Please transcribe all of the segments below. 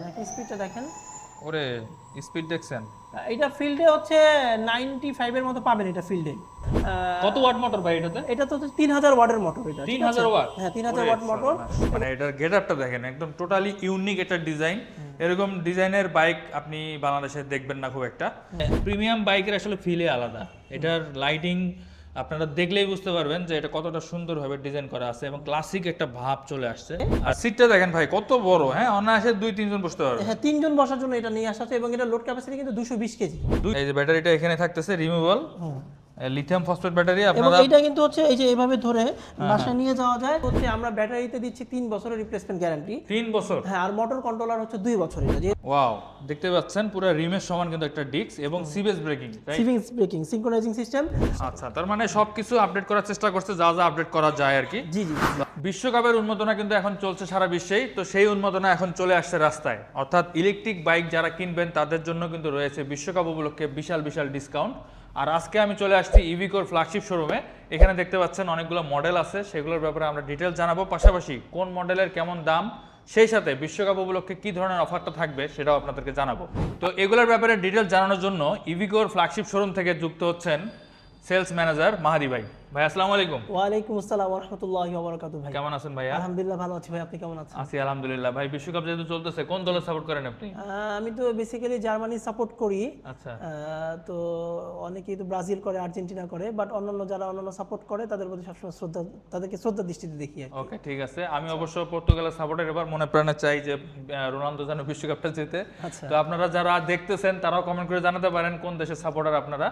দেখেন স্পিডটা দেখেন। ওরে স্পিড দেখছেন? এটা ফিল্ডে হচ্ছে 95 এর মতো পাবেন এটা ফিল্ডে। কত ওয়াট মোটর ভাই এটাতে? এটা তো 3000 ওয়াটের মোটর এটা, ঠিক আছে? 3000 ওয়াট? হ্যাঁ 3000 ওয়াট মোটর। মানে এটার গেটআপটা দেখেন, একদম টোটালি ইউনিক একটা ডিজাইন। এরকম ডিজাইনের বাইক আপনি বাংলাদেশে দেখবেন না খুব একটা। প্রিমিয়াম বাইকের আসলে ফিলই আলাদা। এটার লাইটিং আপনারা দেখলেই বুঝতে পারবেন যে এটা কতটা সুন্দরভাবে ডিজাইন করা আছে এবং ক্লাসিক একটা ভাব চলে আসছে। আর সিটটা দেখেন ভাই কত বড়, হ্যাঁ অনায়াসে 2-3 জন বসতে পারবে। হ্যাঁ 3 জন বসার জন্য এটা নিয়ে আসা হচ্ছে এবং এটা লোড ক্যাপাসিটি কিন্তু 220 কেজি। এই যে ব্যাটারিটা এখানে থাকতেছে রিমুভাল লিথিয়াম ফসফেট ব্যাটারি। এবং আপনারা এটা কিন্তু হচ্ছে এই যে এভাবে ধরে বাসায় নিয়ে যাওয়া যায়। হচ্ছে আমরা ব্যাটারিতে দিচ্ছি 3 বছরের রিপ্লেসমেন্ট গ্যারান্টি। 3 বছর? হ্যাঁ, আর মোটর কন্ট্রোলার হচ্ছে 2 বছরের। এটা ওয়াও, দেখতে পাচ্ছেন পুরো রিমের সমান কিন্তু একটা ডিস্ক এবং সিবিএস ব্রেকিং, তাই? সিভিংস ব্রেকিং সিনক্রোনাইজিং সিস্টেম। আচ্ছা, তার মানে সবকিছু আপডেট করার চেষ্টা করছে, যা যা আপডেট করা যায় আর কি। জি জি। বিশ্বকাপের উন্মাদনা কিন্তু এখন চলছে সারা বিশ্বেই, তো সেই উন্মাদনা এখন চলে আসছে রাস্তায়। অর্থাৎ ইলেকট্রিক বাইক যারা কিনবেন তাদের জন্য কিন্তু রয়েছে বিশ্বকাপ উপলক্ষে বিশাল বিশাল ডিসকাউন্ট। আর আজকে আমি চলে আসছি ইভিকোর ফ্ল্যাগশিপ শোরুমে। এখানে দেখতে পাচ্ছেন অনেকগুলো মডেল আছে, সেগুলোর ব্যাপারে আমরা ডিটেলস জানাবো, পাশাপাশি কোন মডেলের কেমন দাম, সেই সাথে বিশ্বকাপ উপলক্ষে কি ধরনের অফারটা থাকবে সেটাও আপনাদেরকে জানাবো। তো এগুলোর ব্যাপারে ডিটেলস জানানোর জন্য ইভিকোর ফ্ল্যাগশিপ শোরুম থেকে যুক্ত হচ্ছেন সেলস ম্যানেজার মাহাদি ভাই। ভাই আসসালামু আলাইকুম। ওয়ালাইকুম আসসালাম ওয়া রাহমাতুল্লাহি ওয়া বারাকাতুহু। ভাই কেমন আছেন ভাইয়া? আলহামদুলিল্লাহ ভালো আছি ভাই, আপনি কেমন আছেন? আছি আলহামদুলিল্লাহ। ভাই বিশ্বকাপ যেহেতু চলতেছে, কোন দলের সাপোর্ট করেন আপনি? আমি তো বেসিক্যালি জার্মানি সাপোর্ট করি। আচ্ছা, তো অনেকেই তো ব্রাজিল করে, আর্জেন্টিনা করে, বাট অন্যান্য যারা অন্যান্য সাপোর্ট করে তাদের প্রতি সবসময় শ্রদ্ধা, তাদেরকে শ্রদ্ধা দৃষ্টিতে দেখি আর কি। ওকে ঠিক আছে। আমি অবশ্য পর্তুগালের সাপোর্টার, এবার মনে প্রাণে চাই যে রোনালদো যেন বিশ্বকাপটা জেতে। আচ্ছা। তো আপনারা যারা দেখতেছেন তারাও কমেন্ট করে জানাতে পারেন কোন দেশের সাপোর্টার আপনারা।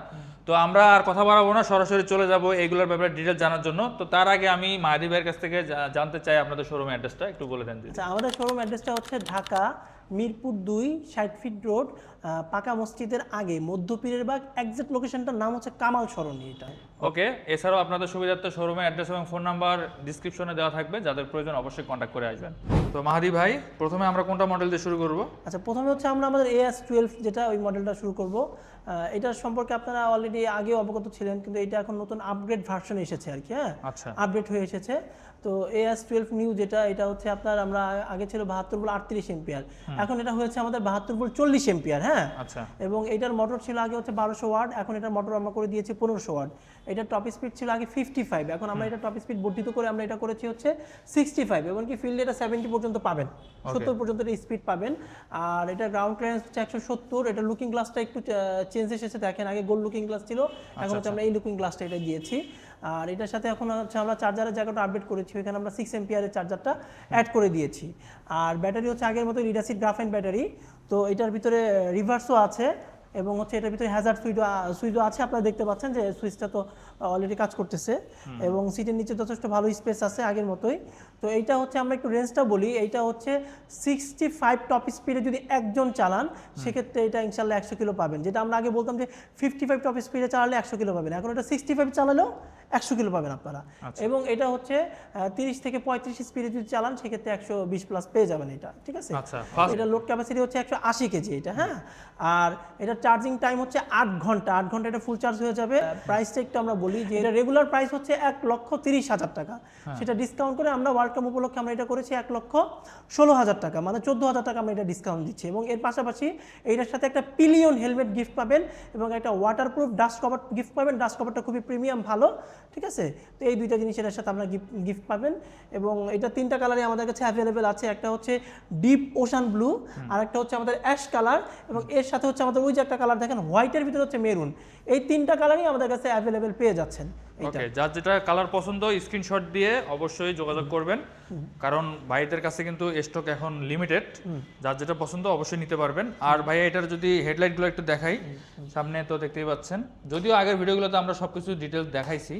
তো আমরা আর কথা বাড়াবো না, সরাসরি চলে যাব এইগুলোর ব্যাপারে ডিটেল জানার জন্য। তো তার আগে আমি মাহাদি ভাইয়ের কাছ থেকে জানতে চাই আপনাদের শোরুম অ্যাড্রেসটা একটু বলে দেন। আচ্ছা, আমাদের শোরুম অ্যাড্রেসটা হচ্ছে ঢাকা মিরপুর 2 60 ফিট রোড, পাকা মসজিদের আগে, মধ্যপীরের বাগ। এক্সাক্ট লোকেশনটার নাম হচ্ছে কামাল সরণি। এটা ওকে। এছাড়াও আপনাদের সুবিধার্থে শোরুমের অ্যাড্রেস এবং ফোন নাম্বার ডিসক্রিপশনে দেওয়া থাকবে, যাদের প্রয়োজন অবশ্যই কন্ট্যাক্ট করে আসবেন। তো মাহাদি ভাই, প্রথমে আমরা কোনটা মডেল দিয়ে শুরু করব? আচ্ছা, প্রথমে হচ্ছে আমরা আমাদের AS12 যেটা, ওই মডেলটা শুরু করব। এটার সম্পর্কে আপনারা অলরেডি আগেও অবগত ছিলেন, কিন্তু এটা এখন নতুন আপগ্রেড ভার্সন এসেছে আর কি। হ্যাঁ, আচ্ছা, আপডেট হয়ে এসেছে। তো AS12 নিউ যেটা, এটা হচ্ছে আপনার, আমরা আগে ছিল 72 ভোল্ট 38 এম্পিয়ার, এখন এটা হয়েছে আমাদের 72 ভোল্ট 40 এম্পিয়ার। হ্যাঁ, আচ্ছা। এবং এটার মোটর ছিল আগে হচ্ছে 1200 ওয়াট, এখন এটার মোটর আমরা করে দিয়েছি 1500 ওয়াট। এটার টপ স্পিড ছিল আগে 55, এখন আমরা এটা টপ স্পিড বর্ধিত করে আমরা এটা করেছি হচ্ছে 65, এবং কি ফিল্ডে এটা 70 পর্যন্ত পাবেন, 70 পর্যন্ত এটা স্পিড পাবেন। আর এটা গ্রাউন্ড ক্লিয়ারেন্স হচ্ছে 170। এটা লুকিং গ্লাসটা একটু চেঞ্জ এসেছে, দেখেন আগে গোল লুকিং গ্লাস ছিল, এখন হচ্ছে আমরা এই লুকিং গ্লাসটা এটা দিয়েছি। আর এটার সাথে এখন হচ্ছে আমরা চার্জারের জায়গাটা আপডেট করেছি, এখানে আমরা 6 এম্পিয়ারের চার্জারটা অ্যাড করে দিয়েছি। আর ব্যাটারি হচ্ছে আগের মতো লিড অ্যাসিড গ্রাফাইন ব্যাটারি। তো এটার ভিতরে রিভার্সও আছে, এবং হচ্ছে এটার ভিতরে হ্যাজার্ড সুইচও আছে। আপনারা দেখতে পাচ্ছেন যে সুইচটা তো অলরেডি কাজ করতেছে, এবং সিটের নিচে যথেষ্ট ভালো স্পেস আছে আগের মতোই। তো এইটা হচ্ছে, আমরা একটু রেঞ্জটা বলি, এইটা হচ্ছে 65 টপ স্পিডে যদি একজন চালান, সেক্ষেত্রে এটা ইনশাল্লাহ 100 কিলো পাবেন। যেটা আমরা আগে বলতাম যে 55 টপ স্পিডে চালালে 100 কিলো পাবেন, এখন এটা 65 চালালেও 100 কিলো পাবেন আপনারা। এবং এটা হচ্ছে 30 থেকে 35 স্পিডে যদি চালান, সেক্ষেত্রে 120 প্লাস পেয়ে যাবেন এটা, ঠিক আছে? এটা লোড ক্যাপাসিটি হচ্ছে 180 কেজি এটা। হ্যাঁ, আর এটা চার্জিং টাইম হচ্ছে 8 ঘন্টা। 8 ঘন্টা এটা ফুল চার্জ হয়ে যাবে। প্রাইসটা একটু আমরা বলি যে এটা রেগুলার প্রাইস হচ্ছে 1,30,000 টাকা, সেটা ডিসকাউন্ট করে আমরা ওয়ার্ল্ড কাপ উপলক্ষে আমরা এটা করেছি 1,16,000 টাকা, মানে 14,000 টাকা আমরা এটা ডিসকাউন্ট দিচ্ছি। এবং এর পাশাপাশি এইটার সাথে একটা পিলিয়ন হেলমেট গিফট পাবেন, এবং একটা ওয়াটারপ্রুফ ডাস্ট কভার গিফট পাবেন। ডাস্ট কভারটা খুবই প্রিমিয়াম ভালো, ঠিক আছে? তো এই দুইটা জিনিস এটার সাথে আপনারা গিফট পাবেন। এবং এটা 3টা কালারই আমাদের কাছে অ্যাভেলেবেল আছে। একটা হচ্ছে ডিপ ওশান ব্লু, আর একটা হচ্ছে আমাদের অ্যাশ কালার, এবং এর সাথে হচ্ছে আমাদের ওই যে একটা কালার দেখেন হোয়াইটের ভিতরে হচ্ছে মেরুন। এই 3টা কালারই আমাদের কাছে অ্যাভেলেবেল পেয়ে যাচ্ছেন। ওকে, যার যেটা কালার পছন্দ স্ক্রিনশট দিয়ে অবশ্যই যোগাযোগ করবেন, কারণ ভাইদের কাছে কিন্তু স্টক এখন লিমিটেড। যার যেটা পছন্দ অবশ্যই নিতে পারবেন। আর ভাইয়া এটার যদি হেডলাইটগুলো একটু দেখাই, সামনে তো দেখতেই পাচ্ছেন, যদিও আগের ভিডিওগুলোতে আমরা সবকিছু ডিটেলস দেখাইছি।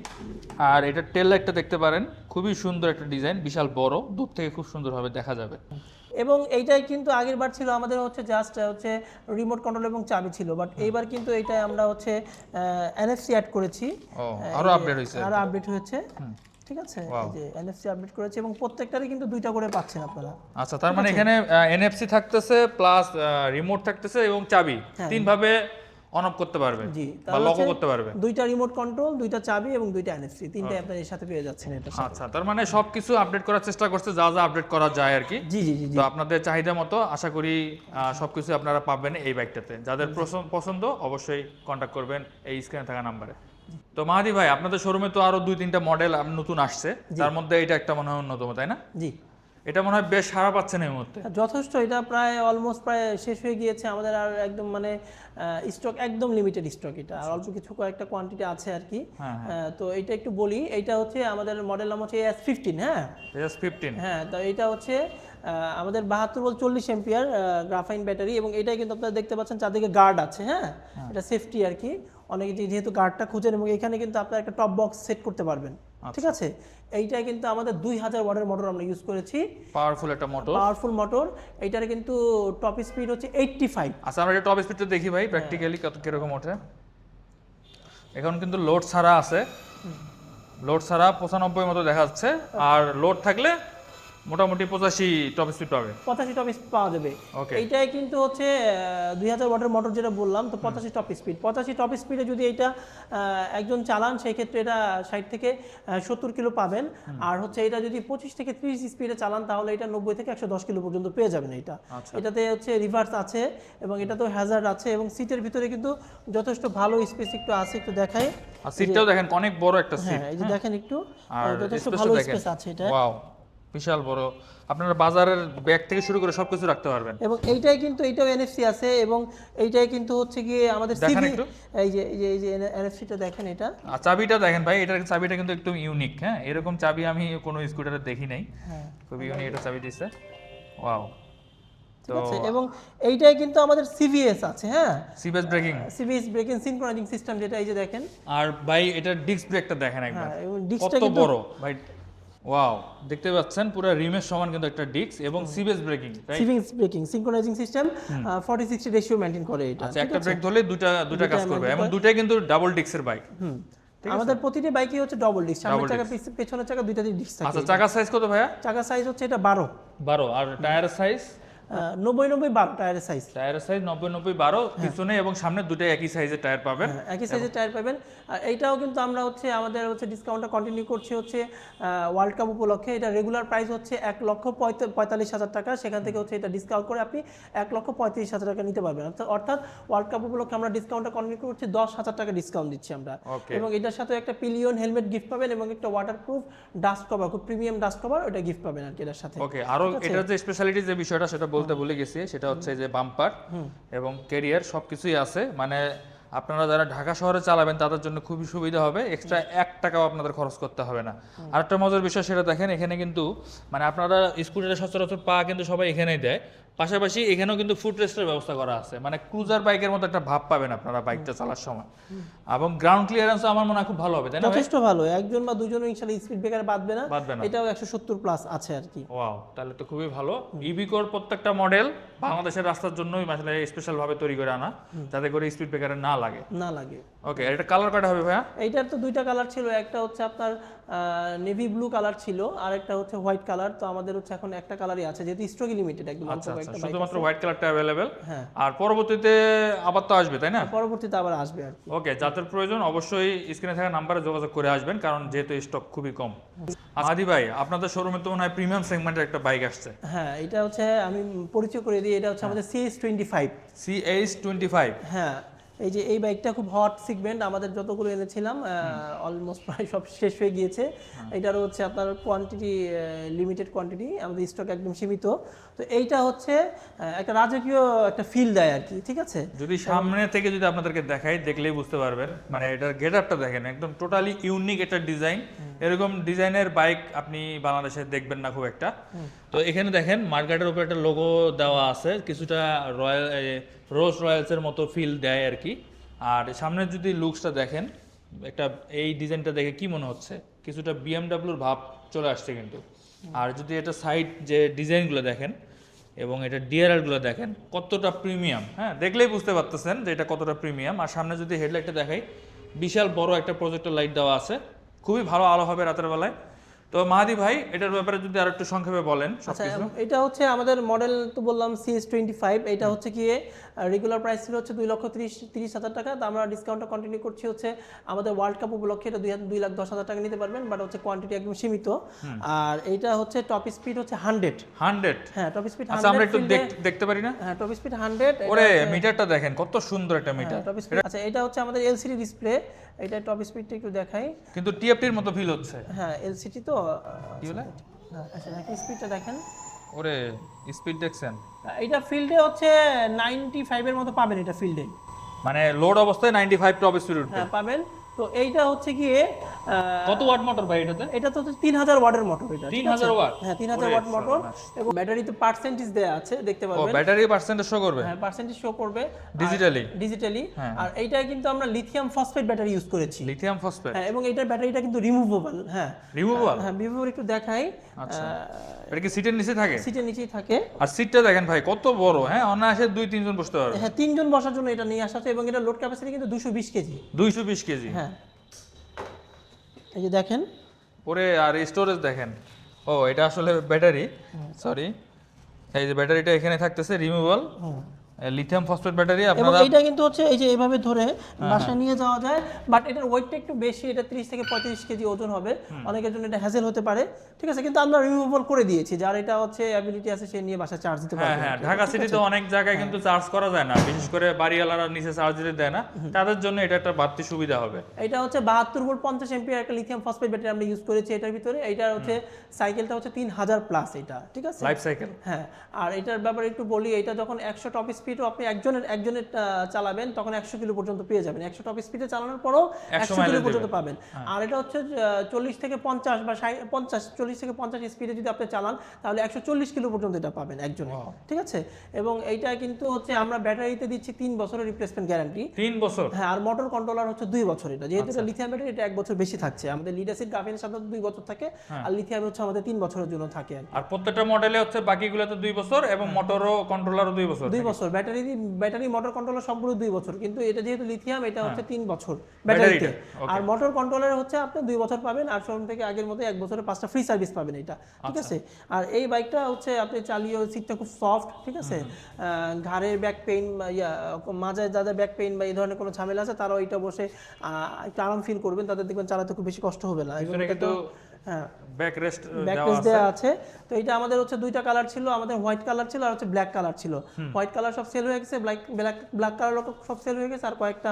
আর এটার টেল লাইটটা দেখতে পারেন, খুবই সুন্দর একটা ডিজাইন, বিশাল বড়, দূর থেকে খুব সুন্দরভাবে দেখা যাবে। এবং এইটাই কিন্তু আগের বার ছিল আমাদের হচ্ছে জাস্ট হচ্ছে রিমোট কন্ট্রোল এবং চাবি ছিল, বাট এইবার কিন্তু এইটাই আমরা হচ্ছে NFC অ্যাড করেছি। আরো আপডেট হয়েছে, আরো আপডেট হয়েছে, ঠিক আছে? এই যে NFC আপডেট করেছি, এবং প্রত্যেকটারই কিন্তু 2টা করে পাচ্ছেন আপনারা। আচ্ছা, তার মানে এখানে NFC থাকতেছে, প্লাস রিমোট থাকতেছে এবং চাবি, 3 ভাবে অন অফ করতে পারবে জি, বা লকও করতে পারবে। দুইটা রিমোট কন্ট্রোল, দুইটা চাবি এবং দুইটা এনএফসি, তিনটা আপনার এর সাথে পেয়ে যাচ্ছেন এটা। আচ্ছা, তার মানে সবকিছু আপডেট করার চেষ্টা করছে, যা যা আপডেট করা যায় আর কি। জি জি জি জি। তো আপনাদের চাহিদা মতো আশা করি সবকিছু আপনারা পাবেন এই বাইকটাতে। যাদের পছন্দ অবশ্যই কন্ট্যাক্ট করবেন এই স্ক্রিনে থাকা নাম্বারে। তো মাহাদি ভাই, আপনাদের শোরুমে তো আরো 2-3টা মডেল নতুন আসছে, তার মধ্যে এটা একটা মনে হয় অন্যতম, তাই না? জি, এটা মনে হয় বেশ সারা পাচ্ছেন এই মুহূর্তে। যথেষ্ট, এটা প্রায় অলমোস্ট প্রায় শেষ হয়ে গিয়েছে আমাদের, আর একদম মানে স্টক একদম লিমিটেড স্টক, এটা আর অল্প কিছু কয়েকটা কোয়ান্টিটি আছে আর কি। তো এটা একটু বলি, এটা হচ্ছে আমাদের মডেল নাম হচ্ছে AS15। হ্যাঁ, AS15। হ্যাঁ, তো এটা হচ্ছে আমাদের 72 ভোল্ট 40 এম্পিয়ার গ্রাফাইন ব্যাটারি, এবং এটাই কিন্তু আপনারা দেখতে পাচ্ছেন চারদিকে গার্ড আছে। হ্যাঁ, এটা সেফটি আর কি, অনেকে যেহেতু গার্ডটা খুঁজেন, এবং এখানে কিন্তু আপনারা একটা টপ বক্স সেট করতে পারবেন। ঠিক আছে, এইটা কিন্তু আমাদের 2000 ওয়াটের মোটর আমরা ইউজ করেছি, পাওয়ারফুল একটা মোটর। Powerful motor. এইটার কিন্তু টপ স্পিড হচ্ছে 85। আচ্ছা, আমরা টপ স্পিডটা দেখি ভাই প্র্যাকটিক্যালি কত কিরকম ওঠে। এখন কিন্তু লোড ছাড়া আছে, লোড ছাড়া 95 মতো দেখা যাচ্ছে, আর লোড থাকলে মোটামুটি 85 টপ স্পিড পাবে। 85 টপ স্পিড পাওয়া যাবে। এইটাই কিন্তু হচ্ছে 2000 ওয়াটের মোটর যেটা বললাম, তো 85 টপ স্পিড। 85 টপ স্পিডে যদি এটা একজন চালান, সেই ক্ষেত্রে এটা 60 থেকে 70 কিলো পাবেন। আর হচ্ছে এটা যদি 25 থেকে 30 স্পিডে চালান, তাহলে এটা 90 থেকে 110 কিলো পর্যন্ত পেয়ে যাবেন এটা। এটাতে হচ্ছে রিভার্স আছে, এবং এটাতেও হ্যাজার্ড আছে, এবং সিটের ভিতরে কিন্তু যথেষ্ট ভালো স্পেস একটু আছে, একটু দেখাই। আর সিটটাও দেখেন অনেক বড় একটা সিট। হ্যাঁ, এই যে দেখেন একটু, আর যথেষ্ট ভালো স্পেস আছে এটা। ওয়াও, বিশাল বড়। আপনারা বাজারের ব্যাগ থেকে শুরু করে সবকিছু রাখতে পারবেন। এবং এইটাই কিন্তু, এইটাও এনএফসি আছে, এবং এইটাই কিন্তু হচ্ছে গিয়ে আমাদের দেখেন সিভি। একটু। এই যে এনএফসিটা দেখেন এটা। আর চাবিটা দেখেন ভাই, এটার চাবিটা কিন্তু একটু ইউনিক। হ্যাঁ, এরকম চাবি আমি কোনো স্কুটারে দেখি নাই। হ্যাঁ, খুবই ইউনিক একটা চাবি দিচ্ছে। ওয়াও। ঠিক আছে, এবং এইটাই কিন্তু আমাদের সিভিএস আছে। হ্যাঁ, সিবিএস ব্রেকিং। সিভিএস ব্রেকিং সিনক্রোনাইজিং সিস্টেম, যেটা এই যে দেখেন। আর ভাই এটা ডিস্ক ব্রেকটা দেখেন একবার, হ্যাঁ, এবং ডিস্কটা কত কিন্তু বড় ভাই। ওয়াও, দেখতে পাচ্ছেন পুরো রিমের সমান কিন্তু একটা ডিস্ক, এবং সিবিএস ব্রেকিং, রাইট? সিভিএস braking synchronising system 40-60 ratio maintain করে এটা। আচ্ছা, একটা ব্রেক ধরলে দুটা কাজ করবে, এবং দুটাই কিন্তু ডাবল ডিস্কের বাইক। আমাদের প্রতিটি বাইকই হচ্ছে ডবল ডিস্ক, সামনের চাকা পেছনের চাকা দুইটাতেই ডিস্ক থাকে। আচ্ছা, চাকার সাইজ কত ভাইয়া? চাকা সাইজ হচ্ছে এটা 12। আর টায়ারের সাইজ 90-90-12 টায়ারের সাইজ। টায়ারের সাইজ 90-90-12, পিছনে এবং সামনে দুটাই একই সাইজের টায়ার পাবেন। একই সাইজের টায়ার পাবেন। আর এইটাও কিন্তু আমরা হচ্ছে আমাদের হচ্ছে ডিসকাউন্টটা কন্টিনিউ করছি হচ্ছে ওয়ার্ল্ড কাপ উপলক্ষে। এটা রেগুলার প্রাইস হচ্ছে 1,45,000 টাকা, সেখান থেকে হচ্ছে এটা ডিসকাউন্ট করে আপনি 1,35,000 টাকা নিতে পারবেন। অর্থাৎ ওয়ার্ল্ড কাপ উপলক্ষে আমরা ডিসকাউন্টটা কন্টিনিউ করছি, 10,000 টাকা ডিসকাউন্ট দিচ্ছি আমরা। এবং এটার সাথে একটা পিলিয়ন হেলমেট গিফট পাবেন, এবং একটা ওয়াটারপ্রুফ ডাস্ট কভার, খুব প্রিমিয়াম ডাস্ট কভার, ওটা গিফট পাবেন আর কি এটার সাথে। ওকে, আরো এটার যে স্পেশালিটি যে বিষয়টা সেটা বলতে ভুলে গেছি, সেটা হচ্ছে যে বাম্পার এবং ক্যারিয়ার সবকিছুই আছে। মানে আপনারা যারা ঢাকা শহরে চালাবেন তাদের জন্য খুবই সুবিধা হবে, এক্সট্রা 1 টাকাও আপনাদের খরচ করতে হবে না। আর একটা মজার বিষয় সেটা দেখেন, এখানে কিন্তু মানে আপনারা স্কুটারে সচরাচর পা কিন্তু সবাই এখানেই দেয়, পাশাপাশি এখানেও কিন্তু ফুট রেস্টের ব্যবস্থা করা আছে। মানে ক্রুজার বাইকের মতো একটা ভাব পাবেন আপনারা বাইকটা চালার সময়, এবং গ্রাউন্ড ক্লিয়ারেন্স আমার মনে হয় খুব ভালো হবে, তাই না? যথেষ্ট ভালো, একজন বা দুজন ইনশাআল্লাহ স্পিড ব্রেকার বাদবে না। এটাও 170 প্লাস আছে আর কি। ওয়াও, তাহলে তো খুবই ভালো। ইভিকোর প্রত্যেকটা মডেল বাংলাদেশের রাস্তার জন্যই আসলে স্পেশাল ভাবে তৈরি করে আনা, যাতে করে স্পিড ব্রেকারে না লাগে। ওকে, এটা কালার কয়টা হবে ভাইয়া? এইটার তো দুইটা কালার ছিল, একটা হচ্ছে আপনার নেভি ব্লু কালার ছিল, আর একটা হচ্ছে হোয়াইট কালার। তো আমাদের হচ্ছে এখন একটা কালারই আছে, যেহেতু স্টক লিমিটেড একদম অল্প কয়েকটা বাইক, শুধুমাত্র হোয়াইট কালারটা अवेलेबल। হ্যাঁ, আর পরবর্তীতে আবার তো আসবে, তাই না? পরবর্তীতে আবার আসবে আর কি। ওকে, যাদের প্রয়োজন অবশ্যই স্ক্রিনে থাকা নম্বরে যোগাযোগ করে আসবেন, কারণ যেহেতু স্টক খুবই কম। আদি ভাই, আপনাদের শোরুমে তো মনে হয় প্রিমিয়াম সেগমেন্টের একটা বাইক আসছে। হ্যাঁ, এটা হচ্ছে আমি পরিচয় করে দিই, এটা হচ্ছে আমাদের CS25। CS25। হ্যাঁ, এই যে এই বাইকটা খুব হট সেগমেন্ট, আমাদের যতগুলো এনেছিলাম অলমোস্ট প্রায় সব শেষ হয়ে গিয়েছে। এটারও হচ্ছে আপনার কোয়ান্টিটি লিমিটেড কোয়ান্টিটি, আমাদের স্টক একদম সীমিত। তো এইটা হচ্ছে একটা রাজকীয় একটা ফিল দেয় আর কি, ঠিক আছে? যদি সামনে থেকে যদি আপনাদেরকে দেখাই, দেখলেই বুঝতে পারবেন। মানে এটার গেটআপটা দেখেন, একদম টোটালি ইউনিক একটা ডিজাইন। এরকম ডিজাইনের বাইক আপনি বাংলাদেশে দেখবেন না খুব একটা। তো এখানে দেখেন মার্কেটের উপর একটা লোগো দেওয়া আছে, কিছুটা রোলস রয়্যালসের মতো ফিল দেয় আর কি। আর সামনে যদি লুকসটা দেখেন, একটা এই ডিজাইনটা দেখে কি মনে হচ্ছে, কিছুটা বিএমডাব্লিউর ভাব চলে আসছে কিন্তু। আর যদি এটা সাইড যে ডিজাইনগুলো দেখেন এবং এটা ডিআরএলগুলো দেখেন কতটা প্রিমিয়াম, হ্যাঁ দেখলেই বুঝতে পারতেছেন যে এটা কতটা প্রিমিয়াম। আর সামনে যদি হেডলাইটটা দেখাই, বিশাল বড় একটা প্রজেক্টর লাইট দেওয়া আছে, খুবই ভালো আলো হবে রাতের বেলায়। তো মাহাদি ভাই এটার ব্যাপারে যদি আর একটু সংক্ষেপে বলেন আচ্ছা সবকিছু। এটা হচ্ছে আমাদের মডেল তো বললাম CS25, এটা হচ্ছে কি রেগুলার প্রাইস ছিল হচ্ছে 2,30,000 টাকা, তো আমরা ডিসকাউন্টটা কন্টিনিউ করছি হচ্ছে আমাদের ওয়ার্ল্ড কাপ উপলক্ষে এটা 2,10,000 টাকা নিতে পারবেন, বাট হচ্ছে কোয়ান্টিটি একদম সীমিত। আর এইটা হচ্ছে টপ স্পিড হচ্ছে 100। 100? হ্যাঁ টপ স্পিড 100। আচ্ছা আমরা একটু দেখতে পারি না? হ্যাঁ টপ স্পিড 100। ওরে মিটারটা দেখেন কত সুন্দর একটা মিটার। টপ স্পিড আচ্ছা এটা হচ্ছে আমাদের এলসিডি ডিসপ্লে, এটা টপ স্পিডটা একটু দেখাই। কিন্তু টিএফটির মতো ফিল হচ্ছে। হ্যাঁ এলসিডি তো কি বলে? হ্যাঁ আচ্ছা দেখেন স্পিডটা দেখেন। ওরে স্পিড দেখছেন? এটা ফিল্ডে হচ্ছে 95 এর মতো পাবেন, এটা ফিল্ডে মানে লোড অবস্থায় 95 টপ স্পিড উঠবে। হ্যাঁ পাবেন। তো এইটা হচ্ছে গিয়ে কত ওয়াট মোটর ভাই এটাতে? এটা তো 3000 ওয়াটের মোটর, এটা 3000 ওয়াট? হ্যাঁ 3000 ওয়াট মোটর, এবং ব্যাটারিতে পার্সেন্টেজ দেয়া আছে দেখতে ও পাবেন। ব্যাটারি পার্সেন্টেজ শো করবে? হ্যাঁ পার্সেন্টেজ শো করবে ডিজিটালি। আর এইটা কিন্তু আমরা লিথিয়াম ফসফেট ব্যাটারি ইউজ করেছি। Lithium phosphate? হ্যাঁ এবং এটার ব্যাটারিটা কিন্তু রিমুভেবল। হ্যাঁ রিমুভেবল? হ্যাঁ রিমুভেবল একটু দেখাই। আচ্ছা এটা কি সিটের নিচে থাকে? সিটের নিচেই থাকে। আর সিটটা দেখেন ভাই কত বড়, হ্যাঁ অনায়াসে 2-3 জন বসতে পারবে। হ্যাঁ 3 জন বসার জন্য এটা নিয়ে আসা হচ্ছে, এবং এটা লোড ক্যাপাসিটি কিন্তু 220 কেজি। 220 কেজি? হ্যাঁ এই যে দেখেন। ওরে আর স্টোরেজ দেখেন। ও এটা আসলে ব্যাটারি, সরি এই যে ব্যাটারিটা এখানে থাকতেছে রিমুভেবল লিথিয়াম ফসফেট ব্যাটারি। এবং আপনারা এইটা কিন্তু হচ্ছে এই যে এইভাবে ধরে বাসায় নিয়ে যাওয়া যায়, বাট এটার ওয়েটটা একটু বেশি, এটা 30 থেকে 35 কেজি ওজন হবে, অনেকের জন্য এটা হ্যাজেল হতে পারে, ঠিক আছে, কিন্তু আমরা রিমুভেবল করে দিয়েছি, যার এটা হচ্ছে অ্যাবিলিটি আছে সে নিয়ে বাসায় চার্জ দিতে পারবে। হ্যাঁ ঢাকা সিটিতে অনেক জায়গায় কিন্তু চার্জ করা যায় না, বিশেষ করে বাড়িওয়ালারা নিচে চার্জ দিতে দেয় না, তাদের জন্য এটা একটা বাড়তি সুবিধা হবে। এটা হচ্ছে 72 ভোল্ট 50 এম্পিয়ার একটা লিথিয়াম ফসফেট ব্যাটারি আমরা ইউজ করেছি এটার ভিতরে। এটা হচ্ছে সাইকেলটা হচ্ছে 3000 প্লাস, এটা ঠিক আছে লাইফ সাইকেল। হ্যাঁ আর এটার ব্যাপারে একটু বলি, এটা যখন 100 টপ স্পিডও আপনি একজনের চালাবেন তখন 100 কিলো পর্যন্ত পেয়ে যাবেন। 100 টপ স্পিডে চালানোর পরও 100 কিলো পর্যন্ত পাবেন। আর এটা হচ্ছে 40 থেকে 50 বা 40 থেকে 50 স্পিডে যদি আপনি চালান তাহলে 140 কিলো পর্যন্ত এটা পাবেন একজনে, ঠিক আছে। এবং এইটা কিন্তু হচ্ছে আমরা ব্যাটারিতে দিচ্ছি 3 বছরের রিপ্লেসমেন্ট গ্যারান্টি। 3 বছর? হ্যাঁ আর মোটর কন্ট্রোলার হচ্ছে 2 বছর। এটা যেহেতু এটা লিথিয়াম ব্যাটারি, এটা 1 বছর বেশি থাকছে। আমাদের লিড অ্যাসিড গ্রাফিনের সাথে 2 বছর থাকে, আর লিথিয়াম হচ্ছে আমাদের 3 বছরের জন্য থাকে। আর প্রত্যেকটা মডেলে হচ্ছে বাকিগুলোতে 2 বছর এবং মোটরও কন্ট্রোলারও 2 বছর। 2 বছর ব্যাটারি মোটর কন্ট্রোলার সবগুলো 2 বছর, কিন্তু এটা যেহেতু লিথিয়াম এটা হচ্ছে 3 বছর ব্যাটারিতে। আর মোটর কন্ট্রোলার হচ্ছে আপনি 2 বছর পাবেন, আর শোরুম থেকে আগের মতো 1 বছরে 5টা ফ্রি সার্ভিস পাবেন এটা, ঠিক আছে। আর এই বাইকটা হচ্ছে আপনি চালিয়ে সিটটা খুব সফট, ঠিক আছে। ঘাড়ের ব্যাক পেইন বা মাঝে যাদের ব্যাক পেইন বা এই ধরনের কোনো ঝামেলা আছে তারাও এটা বসে একটু আরাম ফিল করবেন, তাদের দেখবেন চালাতে খুব বেশি কষ্ট হবে না। হ্যাঁ ব্যাক রেস্ট দেওয়া আছে। তো এটা আমাদের হচ্ছে 2টা কালার ছিল, আমাদের হোয়াইট কালার ছিল আর হচ্ছে ব্ল্যাক কালার ছিল। হোয়াইট কালার সব সেল হয়ে গেছে, ব্ল্যাক কালার সব সেল হয়ে গেছে, আর কয়েকটা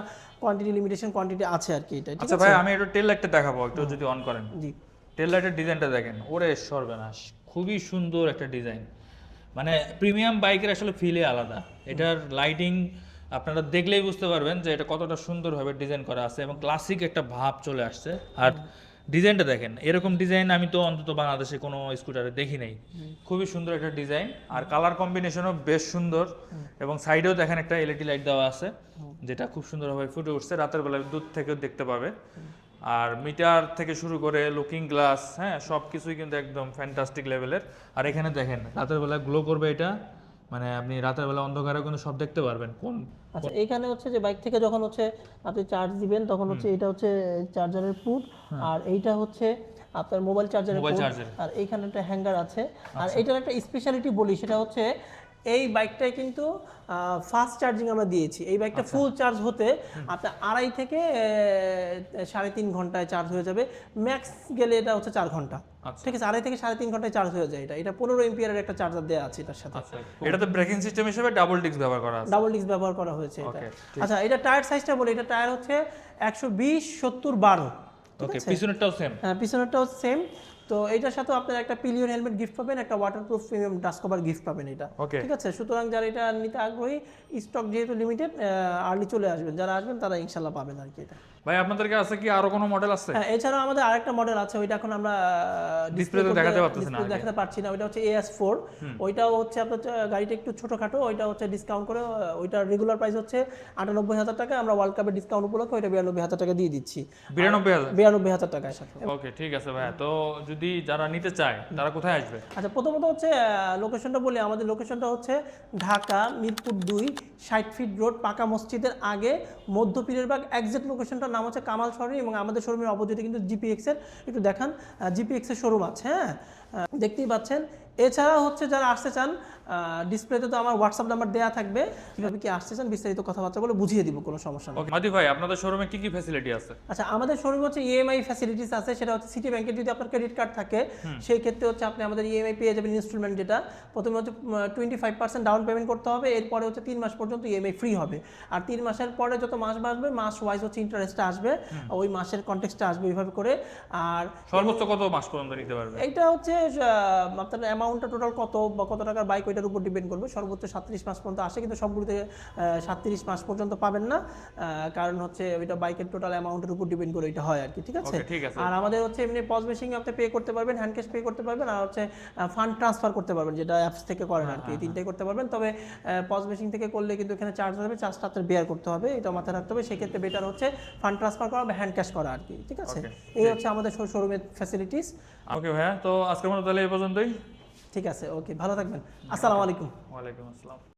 লিমিটেশন কোয়ান্টিটি আছে আর কি এটা, ঠিক আছে। আচ্ছা ভাই আমি একটু টেল লাইটটা দেখাবো, একটু যদি অন করেন। জি টেল লাইটের ডিজাইনটা দেখেন, ওরে সর্বনাশ, খুবই সুন্দর একটা ডিজাইন। মানে প্রিমিয়াম বাইকের আসলে ফিলে আলাদা। এটার লাইটিং আপনারা দেখলেই বুঝতে পারবেন যে এটা কতটা সুন্দরভাবে ডিজাইন করা আছে এবং ক্লাসিক একটা ভাব চলে আসছে। আর ডিজাইনটা দেখেন, এরকম ডিজাইন আমি তো অন্তত বাংলাদেশে কোনো স্কুটারে দেখি নাই। খুবই সুন্দর একটা ডিজাইন, আর কালার কম্বিনেশনও বেশ সুন্দর, এবং সাইডেও দেখেন একটা এলইডি লাইট দেওয়া আছে যেটা খুব সুন্দরভাবে ফুটে উঠছে, রাতের বেলায় দূর থেকেও দেখতে পাবে। আর মিটার থেকে শুরু করে লুকিং গ্লাস, হ্যাঁ সব কিছুই কিন্তু একদম ফ্যান্টাস্টিক লেভেলের। আর এখানে দেখেন রাতের বেলা গ্লো করবে এটা, মানে আপনি রাতের বেলা অন্ধকারেও কিন্তু সব দেখতে পারবেন। আচ্ছা এইখানে হচ্ছে যে বাইক থেকে যখন হচ্ছে আপনি চার্জ দিবেন তখন হচ্ছে এটা হচ্ছে চার্জারের পুট, আর এইটা হচ্ছে আপনার মোবাইল চার্জারের পুট, আর এইখানে একটা হ্যাঙ্গার আছে। আর এটার একটা স্পেশালিটি বলি, সেটা হচ্ছে এই বাইকটায় কিন্তু ফাস্ট চার্জিং আমরা দিয়েছি। এই বাইকটা ফুল চার্জ হতে আপনার 2.5 থেকে 3.5 ঘন্টায় চার্জ হয়ে যাবে, ম্যাক্স গেলে এটা হচ্ছে 4 ঘন্টা, ঠিক আছে। 2.5 থেকে 3.5 ঘন্টায় চার্জ হয়ে যায়। এটা 15 এম্পিয়ারের একটা চার্জার দেওয়া আছে এটার সাথে। এটাতে ব্রেকিং সিস্টেম হিসেবে ডাবল ডিস্ক ব্যবহার করা আছে। ডাবল ডিস্ক ব্যবহার করা হয়েছে এটা। আচ্ছা এটা টায়ার সাইজটা বলি, এটা টায়ার হচ্ছে 120/70/12। ওকে পিছনেরটাও সেম? হ্যাঁ পিছনেরটাও সেম। তো এটার সাথে আপনারা একটা পিলিয়ন হেলমেট গিফট পাবেন, একটা waterproof premium dust cover gift পাবেন এটা, ঠিক আছে। সুতরাং যারা এটা নিতে আগ্রহী, স্টক যেহেতু লিমিটেড, আর্লি চলে আসবেন, যারা আসবেন তারা ইনশাল্লাহ পাবেন আর কি এটা। ভাই আপনাদের কাছে কি আরো কোনো মডেল আছে? হ্যাঁ এছাড়াও আমাদের আরেকটা মডেল আছে, ওইটা এখন আমরা ডিসপ্লেতে দেখাতে পারছি না। ওইটা হচ্ছে AS4, ওইটাও হচ্ছে আপনার গাড়িটা একটু ছোটখাটো, ওইটা হচ্ছে ডিসকাউন্ট করে, ওইটার রেগুলার প্রাইস হচ্ছে 98,000 টাকা, আমরা ওয়ার্ল্ড কাপের ডিসকাউন্ট উপলক্ষে ওইটা 92,000 টাকা দিয়ে দিচ্ছি। 92,000 টাকায় সাথে। ওকে ঠিক আছে ভাই। তো যদি যারা নিতে চায় তারা কোথায় আসবে? আচ্ছা প্রথমত হচ্ছে লোকেশনটা বলি, আমাদের লোকেশনটা হচ্ছে ঢাকা মিরপুর 2 60 ফিট রোড, পাকা মসজিদের আগে, মধ্যপীরের বাগ। এক্সাক্ট লোকেশনটা নাম হচ্ছে কামাল শোরুম এবং আমাদের শোরুমের অপোজিটে কিন্তু জিপিএক্স এর একটু দেখান জিপিএক্স এর শোরুম আছে, হ্যাঁ দেখতেই পাচ্ছেন। এছাড়া হচ্ছে যারা আসতে চান ডিসপ্লেতে তো আমার হোয়াটসঅ্যাপ নাম্বার দেওয়া থাকবে, কীভাবে কি আসতে চান বিস্তারিত কথাবার্তা বলে বুঝিয়ে দিব, কোনো সমস্যা নেই। ওকে মাদি ভাই, আপনাদের শোরুমে কি কি ফ্যাসিলিটি আছে? আচ্ছা, আমাদের শোরুমে হচ্ছে ইএমআই ফ্যাসিলিটিস আছে, সেটা হচ্ছে সিটি ব্যাংকের যদি আপনার ক্রেডিট কার্ড থাকে সেই ক্ষেত্রে হচ্ছে আপনি আমাদের ইএমআই পেয়ে যাবেন ইনস্টলমেন্ট, যেটা প্রথমে হচ্ছে 25% ডাউন পেমেন্ট করতে হবে, এরপরে হচ্ছে 3 মাস পর্যন্ত ইএমআই ফ্রি হবে, আর 3 মাসের পরে যত মাস বাড়বে মাস ওয়াইজ হচ্ছে ইন্টারেস্টটা আসবে, ওই মাসের কনটেক্সটে আসবে এইভাবে করে। আর সর্বোচ্চ কত মাস পর্যন্ত নিতে পারবে? এইটা হচ্ছে আপনার অ্যামাউন্টটা টোটাল কত বা কত টাকার বাইক ওইটার উপর ডিপেন্ড করবে। সর্বোচ্চ 37 মাস পর্যন্ত আসে, কিন্তু সবগুলোতে 37 মাস পর্যন্ত পাবেন না, কারণ হচ্ছে ওইটা বাইকের টোটাল অ্যামাউন্টের উপর ডিপেন্ড করে এটা হয় আর কি, ঠিক আছে। ওকে, ঠিক আছে। আর আমাদের হচ্ছে এমনি পজ মেশিং আপনি পে করতে পারবেন, হ্যান্ড ক্যাশ পে করতে পারবেন, আর হচ্ছে ফান্ড ট্রান্সফার করতে পারবেন, যেটা অ্যাপস থেকে করেন আর কি, এই তিনটাই করতে পারবেন। তবে পজ মেশিং থেকে করলে কিন্তু এখানে চার্জ হবে, চার্জটা আপনার বেয়ার করতে হবে, এটা মাথায় রাখতে হবে। সেক্ষেত্রে বেটার হচ্ছে ফান্ড ট্রান্সফার করা বা হ্যান্ড ক্যাশ করা আর কি, ঠিক আছে। এই হচ্ছে আমাদের শোরুমের ফ্যাসিলিটিস। ওকে ভাইয়া, তো আজকের মতো তাহলে এই পর্যন্তই। ঠিক আছে, ওকে, ভালো থাকবেন, আসসালামু আলাইকুম। ওয়ালাইকুম আসসালাম।